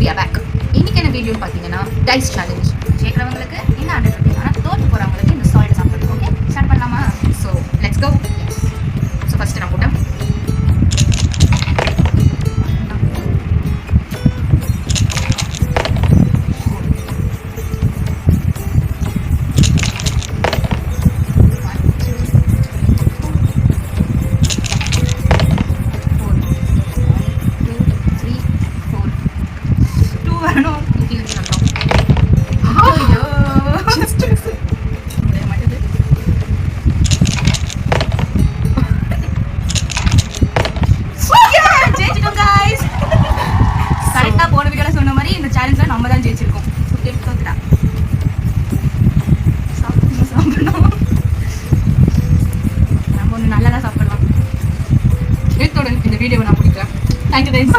we are back. இன்னைக்கான video பார்த்தீங்கன்னா dice challenge. ஜெயிக்கிறவங்களுக்கு இந்த 100 rupees, ஆனால் தோற்று போகிறவங்களுக்கு இந்த சால்ட் சாப்பிடுங்க. ஓகே, ஸ்டார்ட் பண்ணலாமா? So let's go. So first நான் போட்டேன். நம்ம தான் ஜெயிச்சிருக்கோம். நம்ம ஒன்று நல்லா தான் சாப்பிடலாம். இந்த வீடியோவை நான் முடிக்கிறேன். Thank you guys.